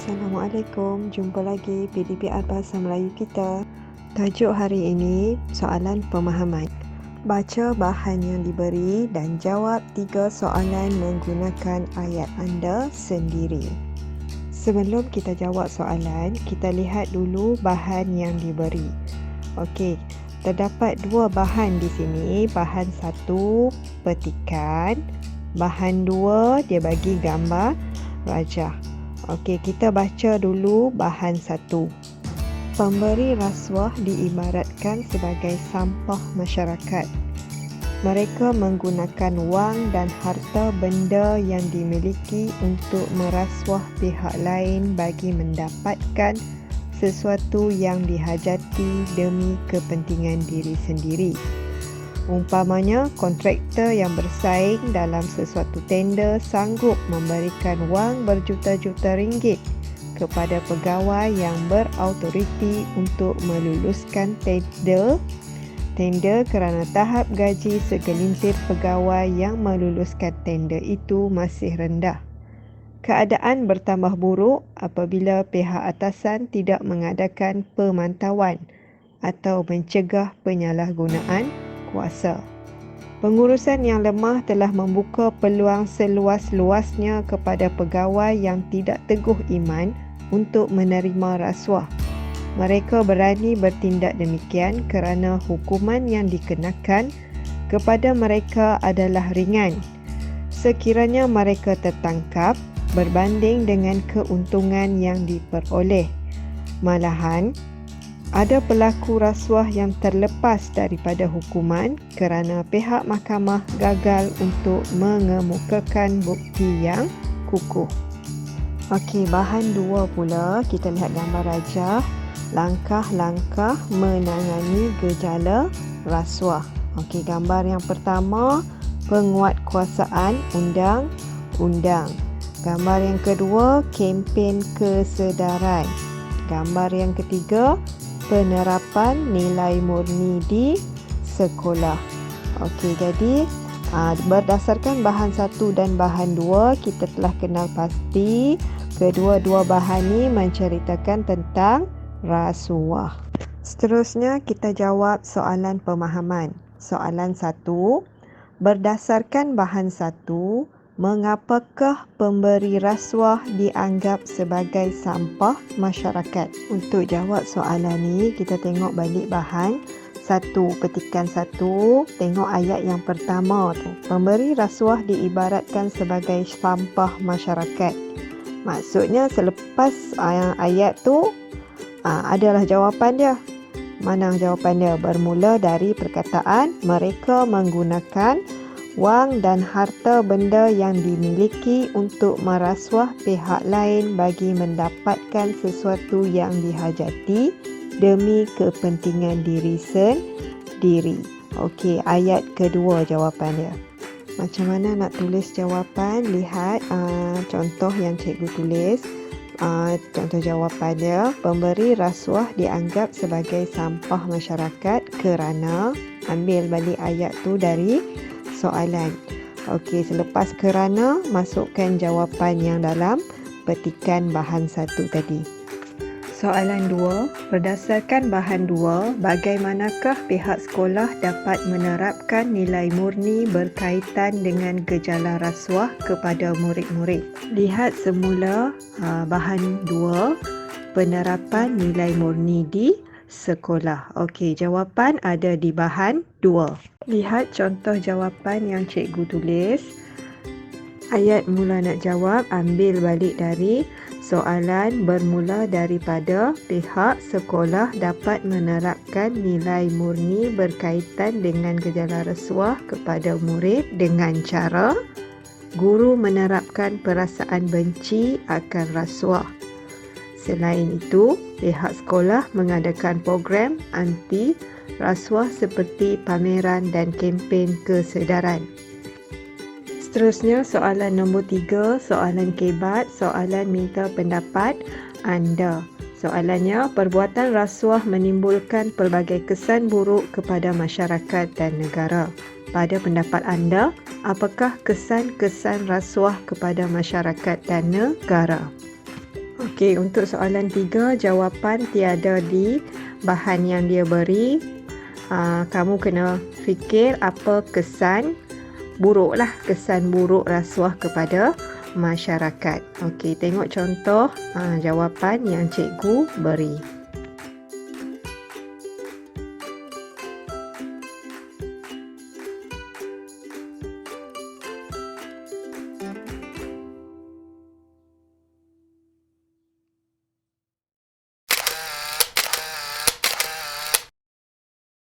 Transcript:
Assalamualaikum, jumpa lagi PDPR Bahasa Melayu kita. Tajuk hari ini, soalan pemahaman. Baca bahan yang diberi dan jawab 3 soalan menggunakan ayat anda sendiri. Sebelum kita jawab soalan, kita lihat dulu bahan yang diberi. Okey, terdapat 2 bahan di sini. Bahan 1, petikan. Bahan 2, dia bagi gambar rajah. Okey, kita baca dulu bahan 1. Pemberi rasuah diibaratkan sebagai sampah masyarakat. Mereka menggunakan wang dan harta benda yang dimiliki untuk merasuah pihak lain bagi mendapatkan sesuatu yang dihajati demi kepentingan diri sendiri. Umpamanya, kontraktor yang bersaing dalam sesuatu tender sanggup memberikan wang berjuta-juta ringgit kepada pegawai yang berautoriti untuk meluluskan tender kerana tahap gaji segelintir pegawai yang meluluskan tender itu masih rendah. Keadaan bertambah buruk apabila pihak atasan tidak mengadakan pemantauan atau mencegah penyalahgunaan kuasa. Pengurusan yang lemah telah membuka peluang seluas-luasnya kepada pegawai yang tidak teguh iman untuk menerima rasuah. Mereka berani bertindak demikian kerana hukuman yang dikenakan kepada mereka adalah ringan sekiranya mereka tertangkap berbanding dengan keuntungan yang diperoleh. Malahan, ada pelaku rasuah yang terlepas daripada hukuman kerana pihak mahkamah gagal untuk mengemukakan bukti yang kukuh. Okey, bahan 2 pula, kita lihat gambar rajah. Langkah-langkah menangani gejala rasuah. Okey, gambar yang pertama, penguatkuasaan undang-undang. Gambar yang kedua, kempen kesedaran. Gambar yang ketiga, penerapan nilai murni di sekolah. Okey, jadi berdasarkan bahan 1 dan bahan 2, kita telah kenal pasti kedua-dua bahan ini menceritakan tentang rasuah. Seterusnya, kita jawab soalan pemahaman. Soalan 1, berdasarkan bahan 1, mengapakah pemberi rasuah dianggap sebagai sampah masyarakat? Untuk jawab soalan ni, kita tengok balik bahan 1, petikan 1, tengok ayat yang pertama tu. Pemberi rasuah diibaratkan sebagai sampah masyarakat. Maksudnya selepas ayat tu adalah jawapan dia. Mana jawapan dia? Bermula dari perkataan mereka menggunakan wang dan harta benda yang dimiliki untuk merasuah pihak lain bagi mendapatkan sesuatu yang dihajati demi kepentingan diri sendiri. Okey, ayat kedua jawapan dia. Macam mana nak tulis jawapan? Lihat contoh yang cikgu tulis. Contoh jawapan dia, pemberi rasuah dianggap sebagai sampah masyarakat kerana, ambil balik ayat tu dari soalan. Okey, selepas kerana, masukkan jawapan yang dalam petikan bahan 1 tadi. Soalan 2, berdasarkan bahan 2, bagaimanakah pihak sekolah dapat menerapkan nilai murni berkaitan dengan gejala rasuah kepada murid-murid? Lihat semula bahan 2, penerapan nilai murni di sekolah. Okey, jawapan ada di bahan 2. Lihat contoh jawapan yang cikgu tulis. Ayat mula nak jawab, ambil balik dari soalan bermula daripada pihak sekolah dapat menerapkan nilai murni berkaitan dengan gejala rasuah kepada murid dengan cara guru menerapkan perasaan benci akan rasuah. Selain itu, pihak sekolah mengadakan program anti rasuah seperti pameran dan kempen kesedaran. Seterusnya, soalan nombor 3, soalan kebat, soalan minta pendapat anda. Soalannya, perbuatan rasuah menimbulkan pelbagai kesan buruk kepada masyarakat dan negara. Pada pendapat anda, apakah kesan-kesan rasuah kepada masyarakat dan negara? Okey, untuk soalan 3, jawapan tiada di bahan yang dia beri. Kamu kena fikir apa kesan buruk rasuah kepada masyarakat. Okey, tengok contoh jawapan yang cikgu beri.